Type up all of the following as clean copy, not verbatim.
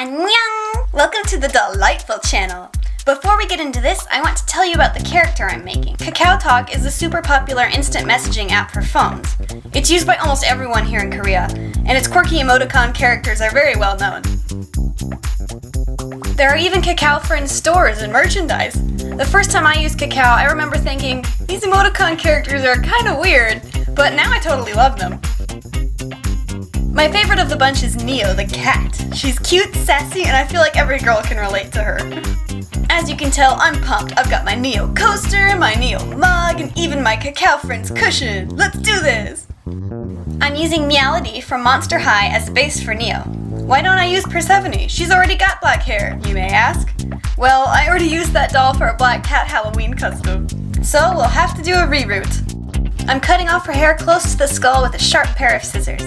Annyeong! Welcome to the Dollightful channel. Before we get into this, I want to tell you about the character I'm making. Kakao Talk is a super popular instant messaging app for phones. It's used by almost everyone here in Korea, and its quirky emoticon characters are very well known. There are even Kakao Friends stores and merchandise. The first time I used Kakao, I remember thinking, these emoticon characters are kind of weird, but now I totally love them. My favorite of the bunch is Neo, the cat. She's cute, sassy, and I feel like every girl can relate to her. As you can tell, I'm pumped. I've got my Neo coaster, my Neo mug, and even my Kakao Friends cushion. Let's do this! I'm using Meowlity from Monster High as the base for Neo. Why don't I use Persephone? She's already got black hair, you may ask. Well, I already used that doll for a black cat Halloween custom. So we'll have to do a reroot. I'm cutting off her hair close to the skull with a sharp pair of scissors.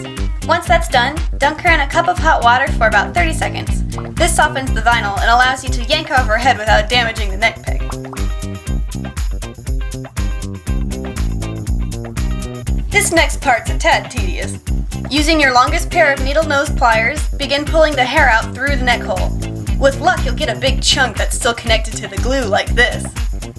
Once that's done, dunk her in a cup of hot water for about 30 seconds. This softens the vinyl and allows you to yank off her head without damaging the neck peg. This next part's a tad tedious. Using your longest pair of needle nose pliers, begin pulling the hair out through the neck hole. With luck, you'll get a big chunk that's still connected to the glue like this.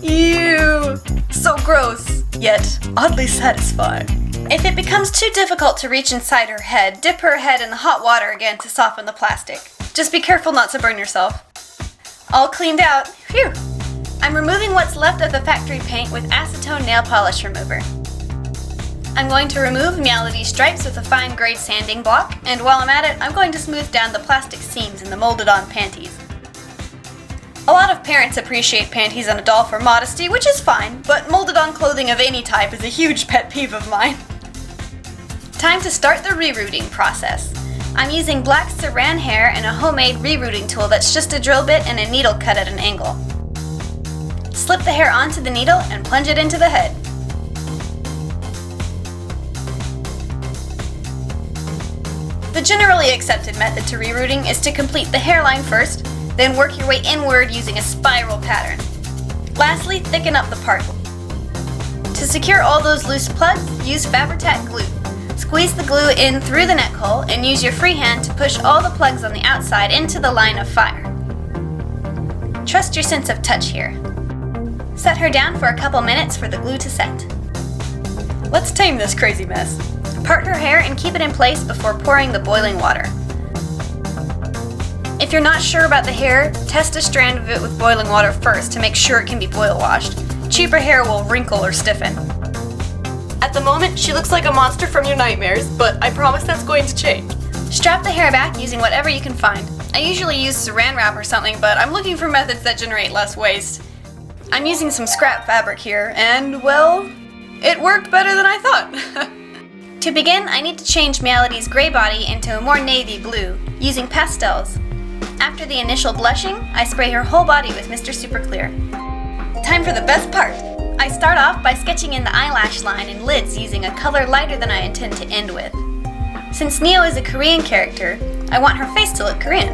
Ew! So gross, yet oddly satisfying. If it becomes too difficult to reach inside her head, dip her head in the hot water again to soften the plastic. Just be careful not to burn yourself. All cleaned out. Phew! I'm removing what's left of the factory paint with acetone nail polish remover. I'm going to remove Meowlity's stripes with a fine grade sanding block, and while I'm at it, I'm going to smooth down the plastic seams in the molded on panties. A lot of parents appreciate panties on a doll for modesty, which is fine, but molded on clothing of any type is a huge pet peeve of mine. Time to start the rerouting process. I'm using black Saran hair and a homemade rerouting tool that's just a drill bit and a needle cut at an angle. Slip the hair onto the needle and plunge it into the head. The generally accepted method to rerouting is to complete the hairline first, then work your way inward using a spiral pattern. Lastly, thicken up the part. To secure all those loose plugs, use Fabri-tac glue. Squeeze the glue in through the neck hole and use your free hand to push all the plugs on the outside into the line of fire. Trust your sense of touch here. Set her down for a couple minutes for the glue to set. Let's tame this crazy mess. Part her hair and keep it in place before pouring the boiling water. If you're not sure about the hair, test a strand of it with boiling water first to make sure it can be boil washed. Cheaper hair will wrinkle or stiffen. At the moment, she looks like a monster from your nightmares, but I promise that's going to change. Strap the hair back using whatever you can find. I usually use Saran wrap or something, but I'm looking for methods that generate less waste. I'm using some scrap fabric here, and well, it worked better than I thought. To begin, I need to change Meowlity's gray body into a more navy blue, using Pastels. After the initial blushing, I spray her whole body with Mr.Super Clear. Time for the best part! I start off by sketching in the eyelash line and lids using a color lighter than I intend to end with. Since Neo is a Korean character, I want her face to look Korean.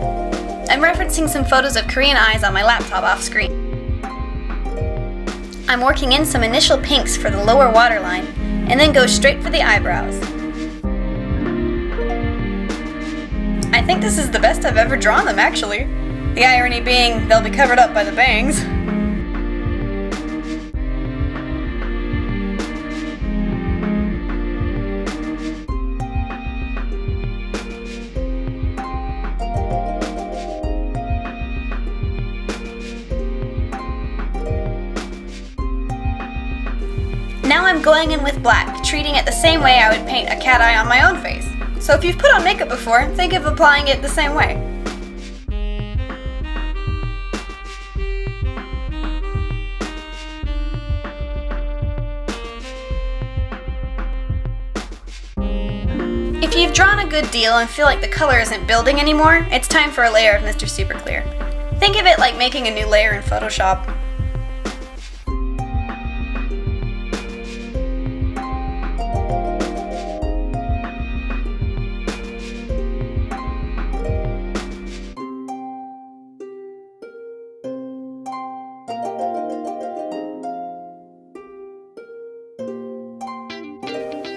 I'm referencing some photos of Korean eyes on my laptop off screen. I'm working in some initial pinks for the lower waterline, and then go straight for the eyebrows. I think this is the best I've ever drawn them, actually. The irony being, they'll be covered up by the bangs. Now I'm going in with black, treating it the same way I would paint a cat eye on my own face. So if you've put on makeup before, think of applying it the same way. If you've drawn a good deal and feel like the color isn't building anymore, it's time for a layer of Mr.Super Clear. Think of it like making a new layer in Photoshop.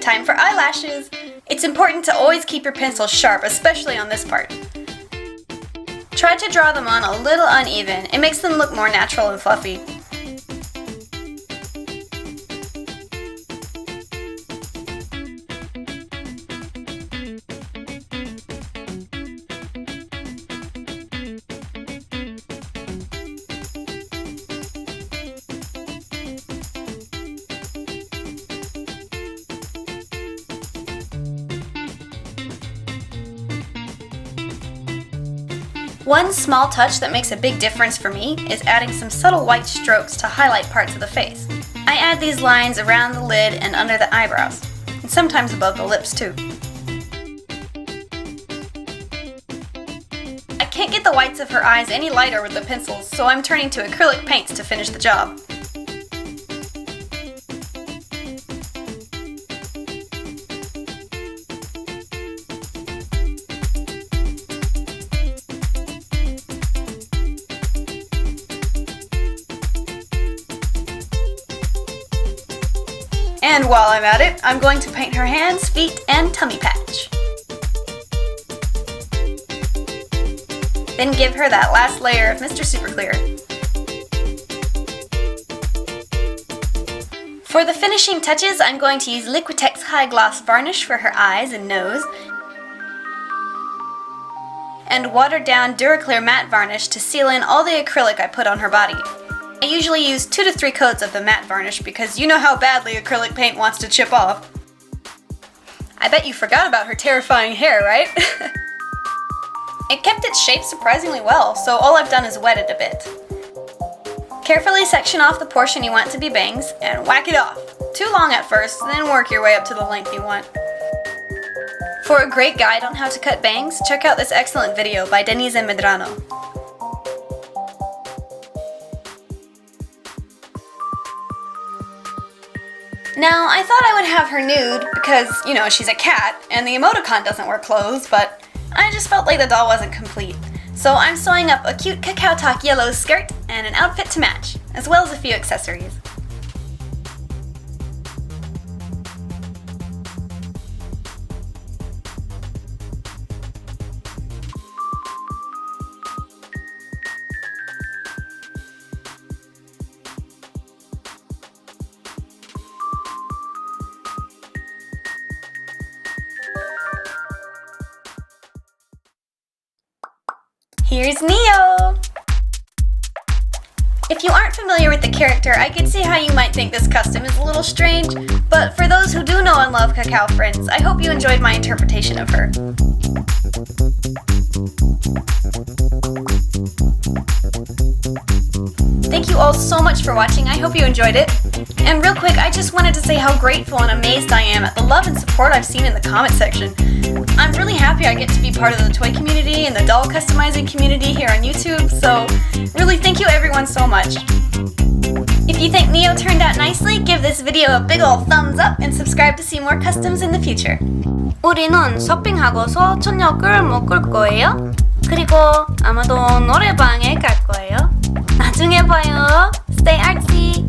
Time for eyelashes! It's important to always keep your pencil sharp, especially on this part. Try to draw them on a little uneven. It makes them look more natural and fluffy. One small touch that makes a big difference for me is adding some subtle white strokes to highlight parts of the face. I add these lines around the lid and under the eyebrows, and sometimes above the lips too. I can't get the whites of her eyes any lighter with the pencils, so I'm turning to acrylic paints to finish the job. And while I'm at it, I'm going to paint her hands, feet, and tummy patch. Then give her that last layer of Mr. Super Clear. For the finishing touches, I'm going to use Liquitex High Gloss Varnish for her eyes and nose, and watered down Duraclear Matte Varnish to seal in all the acrylic I put on her body. I usually use 2 to 3 coats of the matte varnish because you know how badly acrylic paint wants to chip off. I bet you forgot about her terrifying hair, right? It kept its shape surprisingly well, so all I've done is wet it a bit. Carefully section off the portion you want to be bangs and whack it off. Too long at first, then work your way up to the length you want. For a great guide on how to cut bangs, check out this excellent video by Denise Medrano. Now, I thought I would have her nude because, you know, she's a cat and the emoticon doesn't wear clothes, but I just felt like the doll wasn't complete. So I'm sewing up a cute Cacao Talk yellow skirt and an outfit to match, as well as a few accessories. Here's Neo! If you aren't familiar with the character, I can see how you might think this custom is a little strange, but for those who do know and love Kakao Friends, I hope you enjoyed my interpretation of her. Thank you all so much for watching, I hope you enjoyed it. And real quick, I just wanted to say how grateful and amazed I am at the love and support I've seen in the comment section. I'm really happy I get to be part of the toy community and the doll customizing community here on YouTube, so really thank you everyone so much. If you think Neo turned out nicely, give this video a big ol' thumbs up and subscribe to see more customs in the future. 우리는 쇼핑하고서 저녁을 먹을 거예요. 그리고 아마도 노래방에 갈 거예요. 나중에 봐요. Stay artsy!